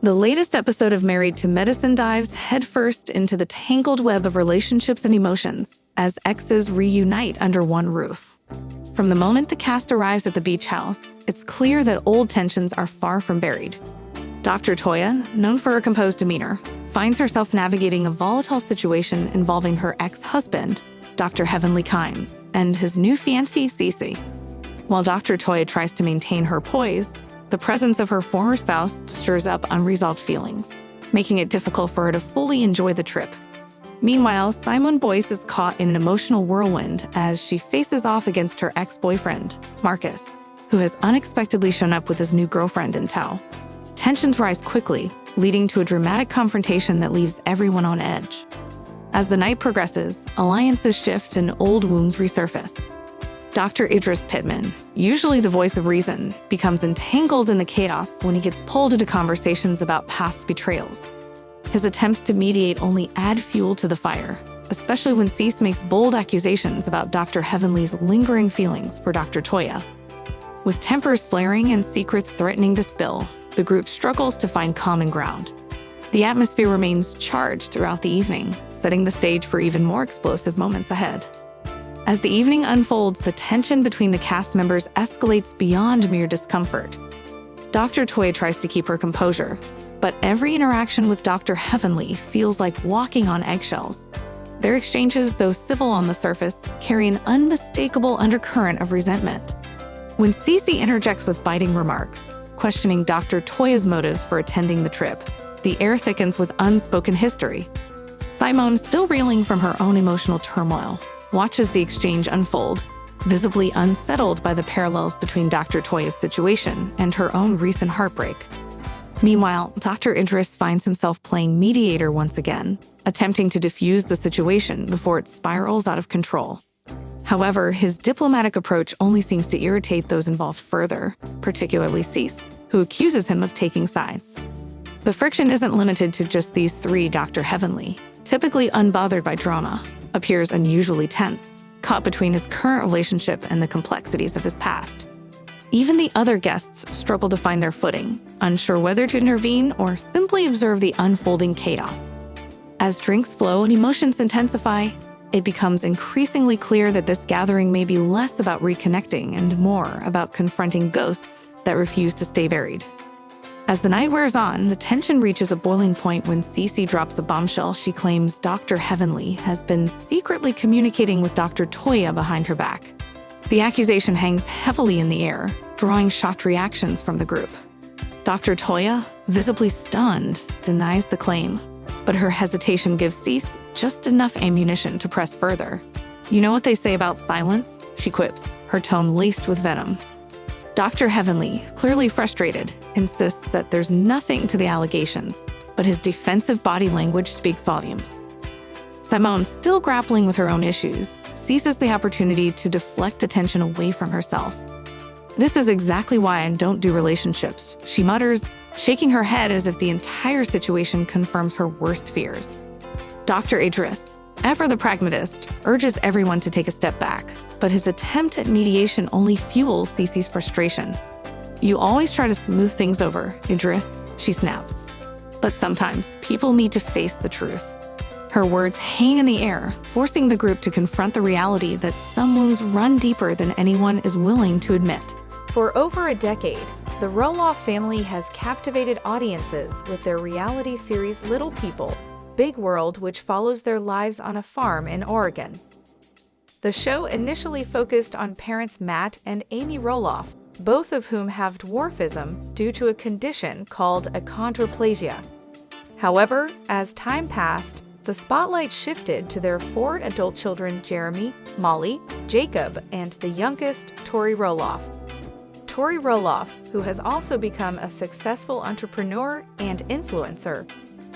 The latest episode of Married to Medicine dives headfirst into the tangled web of relationships and emotions as exes reunite under one roof. From the moment the cast arrives at the beach house, it's clear that old tensions are far from buried. Dr. Toya, known for her composed demeanor, finds herself navigating a volatile situation involving her ex-husband, Dr. Heavenly Kimes, and his new fiancée, Cece. While Dr. Toya tries to maintain her poise, the presence of her former spouse stirs up unresolved feelings, making it difficult for her to fully enjoy the trip. Meanwhile, Simone Boyce is caught in an emotional whirlwind as she faces off against her ex-boyfriend, Marcus, who has unexpectedly shown up with his new girlfriend in tow. Tensions rise quickly, leading to a dramatic confrontation that leaves everyone on edge. As the night progresses, alliances shift and old wounds resurface. Dr. Idris Pittman, usually the voice of reason, becomes entangled in the chaos when he gets pulled into conversations about past betrayals. His attempts to mediate only add fuel to the fire, especially when Cece makes bold accusations about Dr. Heavenly's lingering feelings for Dr. Toya. With tempers flaring and secrets threatening to spill, the group struggles to find common ground. The atmosphere remains charged throughout the evening, setting the stage for even more explosive moments ahead. As the evening unfolds, the tension between the cast members escalates beyond mere discomfort. Dr. Toya tries to keep her composure, but every interaction with Dr. Heavenly feels like walking on eggshells. Their exchanges, though civil on the surface, carry an unmistakable undercurrent of resentment. When Cece interjects with biting remarks, questioning Dr. Toya's motives for attending the trip, the air thickens with unspoken history. Simone, still reeling from her own emotional turmoil, watches the exchange unfold, visibly unsettled by the parallels between Dr. Toya's situation and her own recent heartbreak. Meanwhile, Dr. Idris finds himself playing mediator once again, attempting to diffuse the situation before it spirals out of control. However, his diplomatic approach only seems to irritate those involved further, particularly Cece, who accuses him of taking sides. The friction isn't limited to just these three. Dr. Heavenly, typically unbothered by drama, appears unusually tense, caught between his current relationship and the complexities of his past. Even the other guests struggle to find their footing, unsure whether to intervene or simply observe the unfolding chaos. As drinks flow and emotions intensify, it becomes increasingly clear that this gathering may be less about reconnecting and more about confronting ghosts that refuse to stay buried. As the night wears on, the tension reaches a boiling point when Cece drops a bombshell she claims Dr. Heavenly has been secretly communicating with Dr. Toya behind her back. The accusation hangs heavily in the air, drawing shocked reactions from the group. Dr. Toya, visibly stunned, denies the claim, but her hesitation gives Cece just enough ammunition to press further. "You know what they say about silence?" she quips, her tone laced with venom. Dr. Heavenly, clearly frustrated, insists that there's nothing to the allegations, but his defensive body language speaks volumes. Simone, still grappling with her own issues, seizes the opportunity to deflect attention away from herself. "This is exactly why I don't do relationships," she mutters, shaking her head as if the entire situation confirms her worst fears. Dr. Idris, ever the pragmatist, urges everyone to take a step back, but his attempt at mediation only fuels Cece's frustration. "You always try to smooth things over, Idris," she snaps. But sometimes people need to face the truth. Her words hang in the air, forcing the group to confront the reality that some wounds run deeper than anyone is willing to admit. For over a decade, the Roloff family has captivated audiences with their reality series Little People, Big World, which follows their lives on a farm in Oregon. The show initially focused on parents Matt and Amy Roloff, both of whom have dwarfism due to a condition called achondroplasia. However, as time passed, the spotlight shifted to their four adult children: Jeremy, Molly, Jacob, and the youngest, Tori Roloff. Tori Roloff, who has also become a successful entrepreneur and influencer,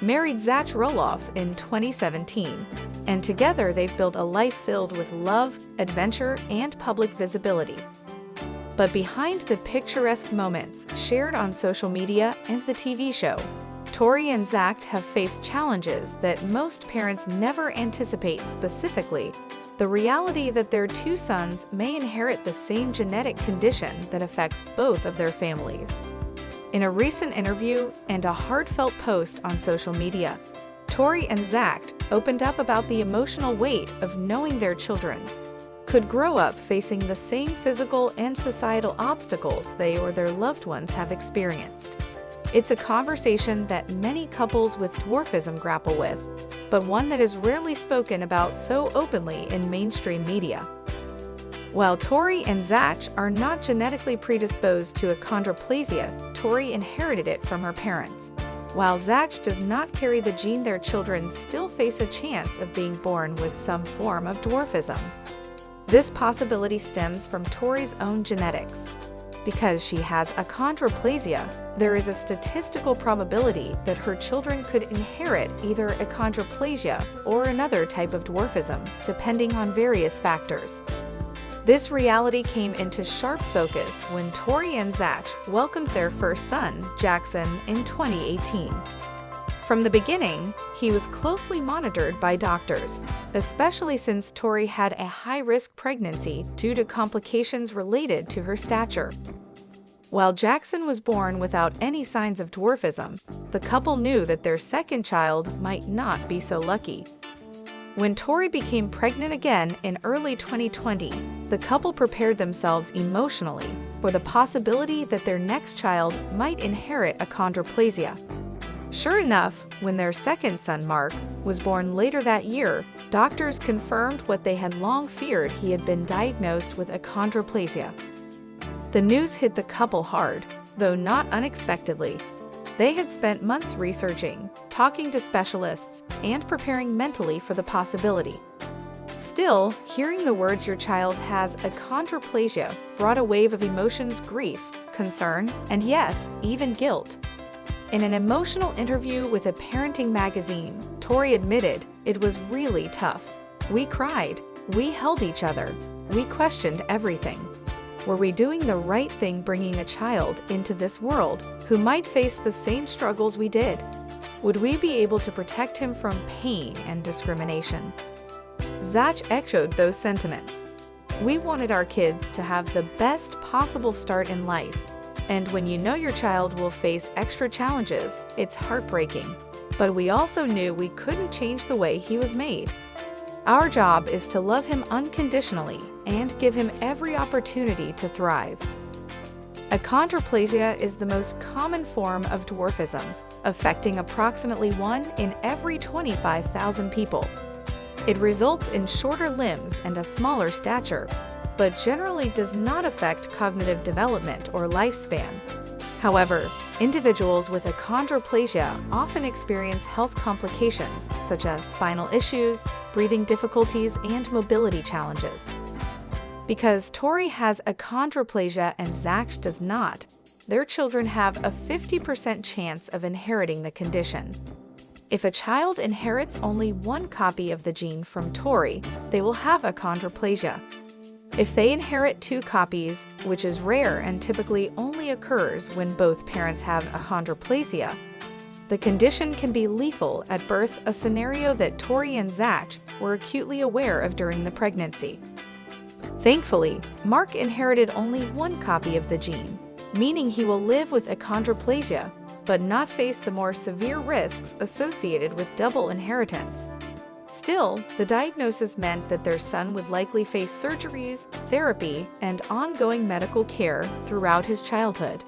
married Zach Roloff in 2017, and together they've built a life filled with love, adventure, and public visibility. But behind the picturesque moments shared on social media and the TV show, Tori and Zach have faced challenges that most parents never anticipate, specifically the reality that their two sons may inherit the same genetic condition that affects both of their families. In a recent interview and a heartfelt post on social media, Tori and Zach opened up about the emotional weight of knowing their children could grow up facing the same physical and societal obstacles they or their loved ones have experienced. It's a conversation that many couples with dwarfism grapple with, but one that is rarely spoken about so openly in mainstream media. While Tori and Zach are not genetically predisposed to achondroplasia, Tori inherited it from her parents. While Zach does not carry the gene, their children still face a chance of being born with some form of dwarfism. This possibility stems from Tori's own genetics. Because she has achondroplasia, there is a statistical probability that her children could inherit either achondroplasia or another type of dwarfism, depending on various factors. This reality came into sharp focus when Tori and Zach welcomed their first son, Jackson, in 2018. From the beginning, he was closely monitored by doctors, especially since Tori had a high-risk pregnancy due to complications related to her stature. While Jackson was born without any signs of dwarfism, the couple knew that their second child might not be so lucky. When Tori became pregnant again in early 2020, the couple prepared themselves emotionally for the possibility that their next child might inherit achondroplasia. Sure enough, when their second son, Mark, was born later that year, doctors confirmed what they had long feared: he had been diagnosed with achondroplasia. The news hit the couple hard, though not unexpectedly. They had spent months researching, talking to specialists, and preparing mentally for the possibility. Still, hearing the words "your child has achondroplasia" brought a wave of emotions: grief, concern, and yes, even guilt. In an emotional interview with a parenting magazine, Tori admitted, "It was really tough. We cried. We held each other. We questioned everything. Were we doing the right thing bringing a child into this world who might face the same struggles we did? Would we be able to protect him from pain and discrimination?" Zach echoed those sentiments. "We wanted our kids to have the best possible start in life. And when you know your child will face extra challenges, it's heartbreaking. But we also knew we couldn't change the way he was made. Our job is to love him unconditionally and give him every opportunity to thrive." Achondroplasia is the most common form of dwarfism, affecting approximately 1 in every 25,000 people. It results in shorter limbs and a smaller stature, but generally does not affect cognitive development or lifespan. However, individuals with achondroplasia often experience health complications such as spinal issues, breathing difficulties, and mobility challenges. Because Tori has achondroplasia and Zach does not, their children have a 50% chance of inheriting the condition. If a child inherits only one copy of the gene from Tori, they will have achondroplasia. If they inherit 2 copies, which is rare and typically only occurs when both parents have achondroplasia, the condition can be lethal at birth, a scenario that Tori and Zach were acutely aware of during the pregnancy. Thankfully, Mark inherited only 1 copy of the gene, meaning he will live with achondroplasia, but not face the more severe risks associated with double inheritance. Still, the diagnosis meant that their son would likely face surgeries, therapy, and ongoing medical care throughout his childhood.